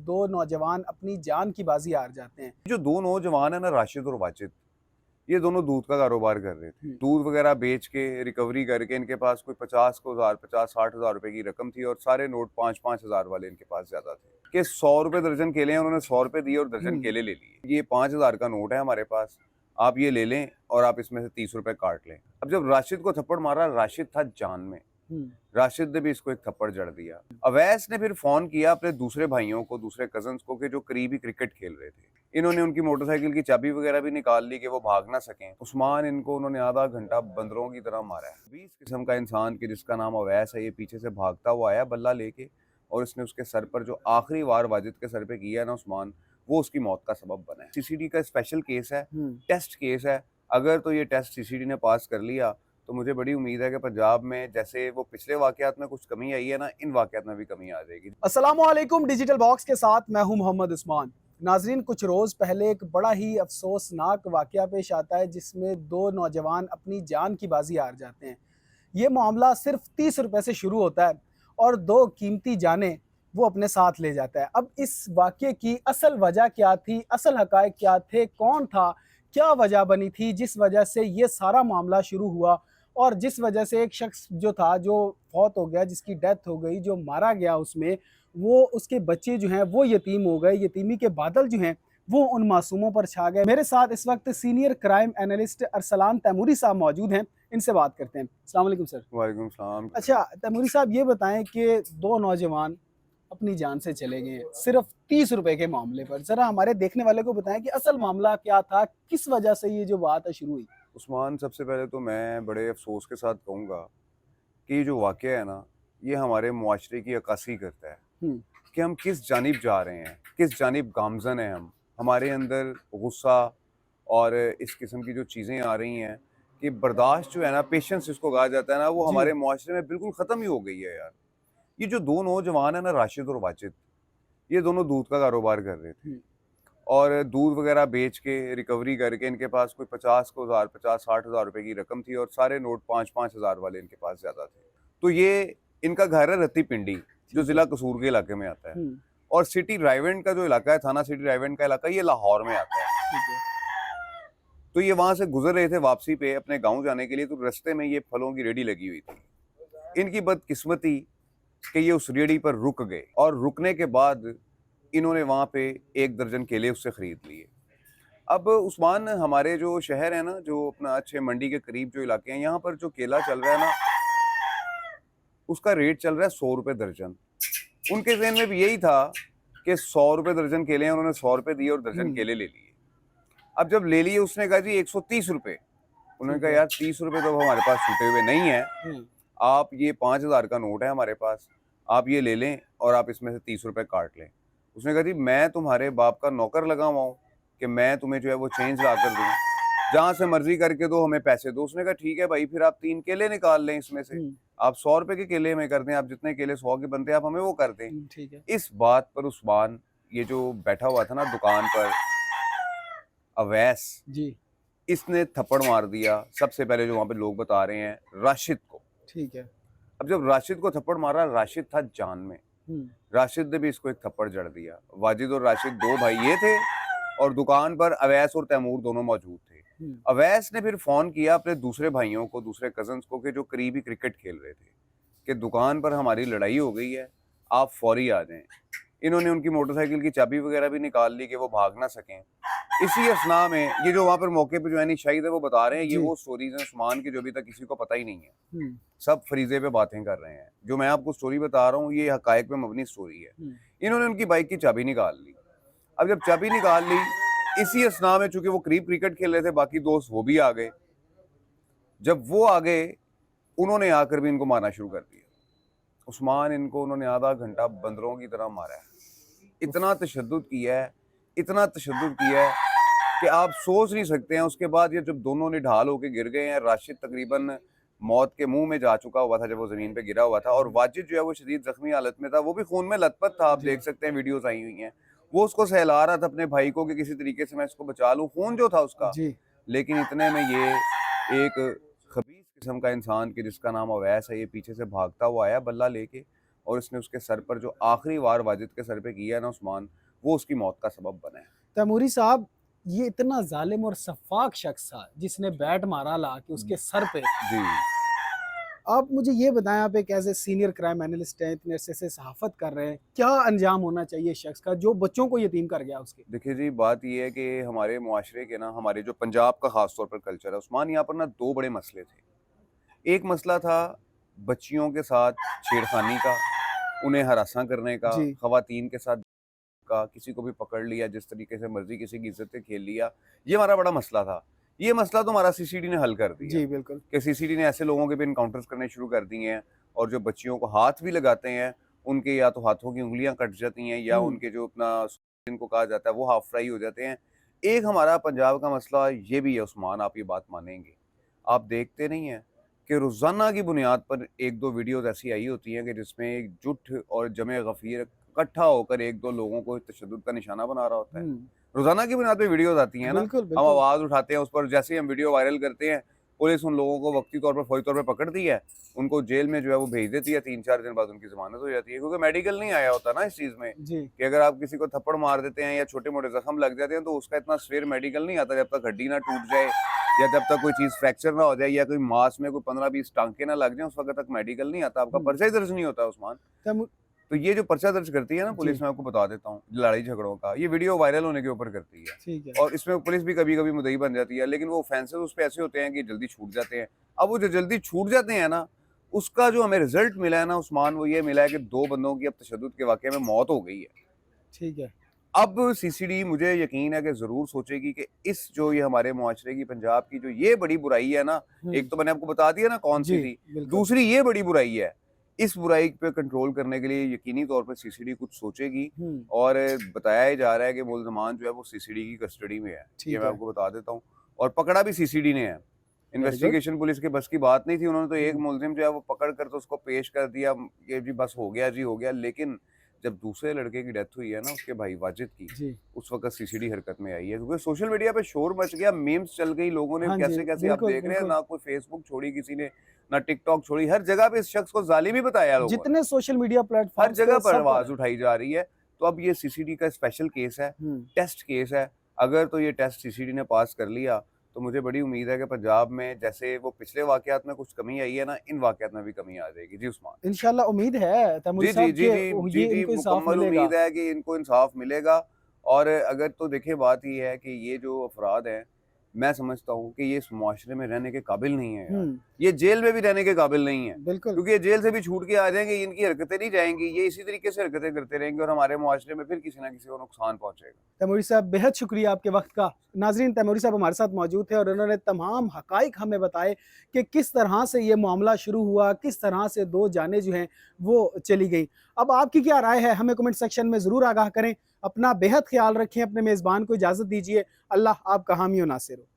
दो नौजवान अपनी जान की बाजी हार जाते हैं। जो दो नौजवान है ना, राशिद और वाजिद, ये दोनों दूध का कारोबार कर रहे थे। दूध वगैरह बेच के रिकवरी करके इनके पास कोई 50-60 हज़ार रुपए की रकम थी और सारे नोट 5-5 हज़ार वाले इनके पास ज्यादा थे कि 100 रुपए दर्जन केले हैं, उन्होंने 100 रुपए दिए और दर्जन केले ले लिए। ये 5 हज़ार का नोट है हमारे पास, आप ये ले लें और आप इसमें से 30 रुपए काट लें। अब जब राशिद को थप्पड़ मारा, राशिद था जान में, राशिद ने भी इसको एक थप्पड़ जड़ दिया। अवैस ने फिर फोन किया अपने दूसरे भाइयों को, दूसरे कजन्स को, कि जो करीबी क्रिकेट खेल रहे थे। इन्होंने उनकी मोटरसाइकिल की चाबी वगैरह भी निकाल ली कि वो भाग ना सकें। उस्मान इनको उन्होंने आधा घंटा बंदरों की तरह मारा है। 20 किस्म का इंसान कि जिसका नाम अवैस है, ये पीछे से भागता हुआ आया बल्ला लेके और इसने उसके सर पर जो आखिरी वार वाजिद के सर पे किया ना उस्मान, वो उसकी मौत का सबब बना है। सीसीडी का स्पेशल केस है, टेस्ट केस है। अगर तो ये टेस्ट सीसीडी ने पास कर लिया तो मुझे बड़ी उम्मीद है कि पंजाब में जैसे वो पिछले वाकयात में कुछ कमी आई है ना, इन वाकयात में भी कमी आ जाएगी। अस्सलामुअलैकुम, डिजिटल बॉक्स के साथ मैं हूं मोहम्मद उस्मान। नाजरीन, कुछ रोज़ पहले एक बड़ा ही अफसोसनाक वाकया पेश आता है जिसमें दो नौजवान अपनी जान की बाजी हार जाते हैं। ये मामला सिर्फ 30 रुपए से शुरू होता है और दो कीमती जानें वो अपने साथ ले जाता है। अब इस वाकये की असल वजह क्या थी, असल हकायक क्या थे, कौन था, क्या वजह बनी थी जिस वजह से ये सारा मामला शुरू हुआ और जिस वजह से एक शख्स जो था, जो फौत हो गया, जिसकी डेथ हो गई, जो मारा गया उसमें, वो उसके बच्चे जो हैं वो यतीम हो गए। यतीमी के बादल जो हैं वो उन मासूमों पर छा गए। मेरे साथ इस वक्त senior crime analyst Arsalan Taimuri साहब मौजूद हैं, इनसे बात करते हैं। अस्सलाम वालेकुम सर। वालेकुम सलाम। अच्छा तैमूरी साहब, ये बताएं कि दो नौजवान अपनी जान से चले गए सिर्फ 30 रुपए के मामले पर। जरा हमारे देखने वाले को बताएं कि असल मामला क्या था, किस वजह से ये जो बात है शुरू हुई। उस्मान, सबसे पहले तो मैं बड़े अफसोस के साथ कहूँगा कि ये जो वाक़या है ना, ये हमारे मुआशरे की अक्कासी करता है कि हम किस जानिब जा रहे हैं, किस जानिब गामज़न हैं हम। हमारे अंदर गुस्सा और इस किस्म की जो चीज़ें आ रही हैं कि बर्दाश्त जो है ना, पेशेंस जिसको कहा जाता है ना, वो हमारे मुआशरे में बिल्कुल ख़त्म ही हो गई है यार। ये जो दो नौजवान है ना, राशिद और वाजिद, ये दोनों दूध का कारोबार कर रहे थे और दूध वगैरह बेच के रिकवरी करके इनके पास कोई 50-60 हज़ार रुपए की रकम थी और सारे नोट 5-5 हज़ार वाले इनके पास ज्यादा थे। तो ये इनका घर है रत्ती पिंडी, जो जिला कसूर के इलाके में आता है, और सिटी रायवेंड का जो इलाका है, थाना सिटी रायवेंड का इलाका, ये लाहौर में आता है। तो ये वहां से गुजर रहे थे वापसी पे अपने गाँव जाने के लिए, तो रास्ते में ये फलों की रेडी लगी हुई थी। इनकी बदकिस्मती कि ये उस रेडी पर रुक गए और रुकने के बाद इन्होंने वहां पे 1 दर्जन केले उससे खरीद लिए। अब उस्मान, हमारे जो शहर है ना, जो अपना अच्छे मंडी के करीब जो इलाके हैं, यहाँ पर जो केला चल रहा है ना, उसका रेट चल रहा है 100 रुपए दर्जन। उनके ज़हन में भी यही था कि 100 रुपए दर्जन केले हैं, उन्होंने 100 रुपए दिए और दर्जन केले ले लिए। अब जब ले लिए, उसने कहा जी 130 रुपए। उन्होंने कहा यार 30 रुपए तो हमारे पास छूटे हुए नहीं है, आप ये 5,000 का नोट है हमारे पास, आप ये ले लें और आप इसमें से 30 रुपए काट लें। उसने कहा जी मैं तुम्हारे बाप का नौकर लगा हुआ हूँ कि मैं तुम्हें जो है वो चेंज ला कर दूँ, जहाँ से मर्जी करके दो, हमें पैसे दो। उसने कहा ठीक है भाई, फिर आप 3 केले निकाल लें इसमें से, आप 100 रुपए के केले हमें कर दें, आप जितने केले 100 के बनते हैं आप हमें वो कर दें। ठीक है। इस बात पर उस्मान, ये जो बैठा हुआ था ना दुकान पर, अवैस जी, इसने थप्पड़ मार दिया। सबसे पहले जो वहाँ पे लोग बता रहे हैं, राशिद को। ठीक है। अब जब राशिद को थप्पड़ मारा, राशिद था जान में, राशिद ने भी इसको एक थप्पड़ जड़ दिया। वाजिद और राशिद दो भाई ये थे और दुकान पर अवैस और तैमूर दोनों मौजूद थे। अवैस ने फिर फोन किया अपने दूसरे भाइयों को, दूसरे कजन्स को, कि जो करीबी क्रिकेट खेल रहे थे, कि दुकान पर हमारी लड़ाई हो गई है, आप फौरी आ जाएं। इन्होंने उनकी मोटरसाइकिल की चाबी वगैरह भी निकाल ली कि वो भाग ना सकें। इसी असना में ये जो वहाँ पर मौके पे जो है शाहिद है, वो बता रहे हैं ये वो स्टोरीज हैं उस्मान की जो अभी तक किसी को पता ही नहीं है। सब फरीजे पे बातें कर रहे हैं। जो मैं आपको स्टोरी बता रहा हूँ, ये हकायक पे मबनी स्टोरी है। इन्होंने उनकी बाइक की चाबी निकाल ली। अब जब चाबी निकाल ली, इसी असना में चूंकि वो करीब क्रिकेट खेल रहे थे, बाकी दोस्त वो भी आ गए। जब वो आ गए, उन्होंने आकर भी इनको मारना शुरू कर दिया। उस्मान, इनको उन्होंने आधा घंटा बंदरों की तरह मारा है। इतना तशद्दुद किया है, इतना तशद्दुद किया है कि आप सोच नहीं सकते हैं। उसके बाद ये जब दोनों निढाल होकर गिर गए हैं, राशिद तकरीबन मौत के मुंह में जा चुका हुआ था जब वो जमीन पे गिरा हुआ था, और वाजिद जो है वो शदीद जख्मी हालत में था, वो भी खून में लथपथ था। आप देख सकते हैं, वीडियोस आई हुई हैं। वो उसको सहला रहा था अपने भाई को कि किसी तरीके से मैं इसको बचा लूं, खून जो था उसका। लेकिन इतने में ये एक खबीस किस्म का इंसान कि जिसका नाम अवैस है, ये पीछे से भागता हुआ आया बल्ला लेके और इसने उसके सर पर जो आखिरी वार वाजिद के सर पे किया है ना उस्मान, वो उसकी मौत का सबब बना है। तैमूरी साहब, ये इतना जालिम और सफाक शख्स था जिसने बैट मारा ला के उसके सर पे। जी आप मुझे ये बताएं, आप एक as a senior crime analyst हैं, इतने अरसे से सहाफत कर रहे हैं, क्या अंजाम होना चाहिए शख्स का जो बच्चों को यतीम कर गया उसके? देखिए जी, बात ये है कि हमारे मुआशरे के ना, हमारे जो पंजाब का खास तौर पर कल्चर है उस्मान, यहाँ पर ना दो बड़े मसले थे। एक मसला था बच्चियों के साथ छेड़खानी का, उन्हें हरासा करने का, जी खवातीन के साथ का, किसी को भी पकड़ लिया जिस तरीके से मर्जी किसी की इज्जत से खेल लिया, ये हमारा बड़ा मसला था। ये मसला तो हमारा सीसीडी ने हल कर दिया जी बिल्कुल। कि सीसीडी ने ऐसे लोगों के भी इनकाउंटर्स करने शुरू कर दिए हैं, और जो बच्चियों को हाथ भी लगाते हैं उनके या तो हाथों की उंगलियां कट जाती हैं या उनके जो अपना इनको कहा जाता है वो हाफ फ्राई हो जाते हैं। एक हमारा पंजाब का मसला ये भी है उस्मान, आप ये बात मानेंगे, आप देखते नहीं हैं कि रोज़ाना की बुनियाद पर एक दो वीडियोस ऐसी आई होती हैं कि जिसमें एक जुट और जमे गफीर इकट्ठा होकर एक दो लोगों को तशद्दुद का निशाना बना रहा होता है। रोज़ाना की बुनियाद पे वीडियोस आती हैं ना, बिल्कुल हम बिल्कुल। आवाज़ उठाते हैं उस पर, जैसे ही हम वीडियो वायरल करते हैं पुलिस उन लोगों को वक्ती तौर पर फौरी तौर पर पकड़ती है, उनको जेल में जो है वो भेज देती है, 3-4 दिन बाद उनकी जमानत हो जाती है, क्योंकि मेडिकल नहीं आया होता ना इस चीज़ में जी कि अगर आप किसी को थप्पड़ मार देते हैं या छोटे मोटे जख्म लग जाते हैं तो उसका इतना सवेर मेडिकल नहीं आता जब तक हड्डी ना टूट जाए या जब तक कोई चीज़ फ्रैक्चर ना हो जाए या कोई मांस में कोई 15-20 टांके ना लग जाए, उस वक्त तक मेडिकल नहीं आता, आपका पर्चा ही दर्ज नहीं होता उस्मान। तैमूर तो ये जो पर्चा दर्ज करती है ना पुलिस, जी मैं आपको बता देता हूँ, लड़ाई झगड़ों का, ये वीडियो वायरल होने के ऊपर करती है, ठीक है। और इसमें पुलिस भी कभी कभी मुद्दई बन जाती है, लेकिन वो ऑफेंसेस उस पे ऐसे होते हैं कि जल्दी छूट जाते हैं। अब वो जो जल्दी छूट जाते हैं ना, उसका जो हमें रिजल्ट मिला है ना उस्मान, वो ये मिला है कि 2 बंदों की अब तशद्दुद के वाक़ये में मौत हो गई है। ठीक है। अब सीसीडी मुझे यकीन है कि ज़रूर सोचेगी कि इस जो ये हमारे मुआशरे की, पंजाब की जो ये बड़ी बुराई है ना, एक तो मैंने आपको बता दिया ना कौन सी जी थी, बिल्कुल। दूसरी ये बड़ी बुराई है। इस बुराई पे कंट्रोल करने के लिए यकीनी तौर पर सीसीडी कुछ सोचेगी, और बताया ही जा रहा है कि मुल्ज़मान जो है वो सीसीडी की कस्टडी में है। ठीक ये मैं है। आपको बता देता हूँ, और पकड़ा भी सीसीडी ने है। गुड। इन्वेस्टिगेशन पुलिस के बस की बात नहीं थी, उन्होंने तो एक मुलज़िम जो है वो पकड़ कर तो उसको पेश कर दिया कि जी बस हो गया जी हो गया, लेकिन जब दूसरे लड़के की डेथ हुई है ना, उसके भाई वाजिद की, जी उस वक़्त सीसीडी हरकत में आई है, क्योंकि सोशल मीडिया पे शोर मच गया, मीम्स चल गई, लोगों ने हाँ जी कैसे-कैसे आप बिल्कुल देख रहे हैं, बिल्कुल। ना कोई फेसबुक छोड़ी किसी ने, ना टिकटॉक छोड़ी, हर जगह पे इस शख्स को ज़ालिम ही बताया लोगों ने। जितने सोशल मीडिया हर प्लेटफॉर्म जगह पर आवाज़ उठाई जा रही है। तो अब ये सीसीडी का स्पेशल केस है, टेस्ट केस है। अगर तो ये टेस्ट सीसीडी ने पास कर लिया तो मुझे बड़ी उम्मीद है कि पंजाब में जैसे वो पिछले वाक़यात में कुछ कमी आई है ना, इन वाक़यात में भी कमी आ जाएगी। जी उस्मान। इंशाल्लाह उम्मीद है तैमूरी जी, जी, साहब जी, कि जी, ये जी, जी, इनको इंसाफ मुकम्मल मिलेगा। उम्मीद है कि इनको इंसाफ मिलेगा। और अगर तो देखिए बात ये है कि ये जो अफ़राद हैं, मैं समझता हूँ कि ये इस मुआशरे में रहने के काबिल नहीं है यार। ये जेल में भी रहने के काबिल नहीं है, बिल्कुल। क्योंकि ये जेल से भी छूट के आ जाएंगे, इनकी हरकतें नहीं जाएंगी, ये इसी तरीके से हरकतें करते रहेंगे और हमारे मुआशरे में फिर किसी ना किसी को नुकसान पहुंचेगा। तैमूरी साहब, बेहद शुक्रिया आपके वक्त का। नाजरीन, तैमूरी साहब हमारे साथ मौजूद थे और उन्होंने तमाम हकाइक हमें बताए कि किस तरह से ये मामला शुरू हुआ, किस तरह से 2 जानें जो हैं वो चली गई। अब आपकी क्या राय है, हमें कमेंट सेक्शन में ज़रूर आगाह करें। अपना बेहद ख्याल रखें, अपने मेज़बान को इजाज़त दीजिए। अल्लाह आपका हामी व नासिर हो।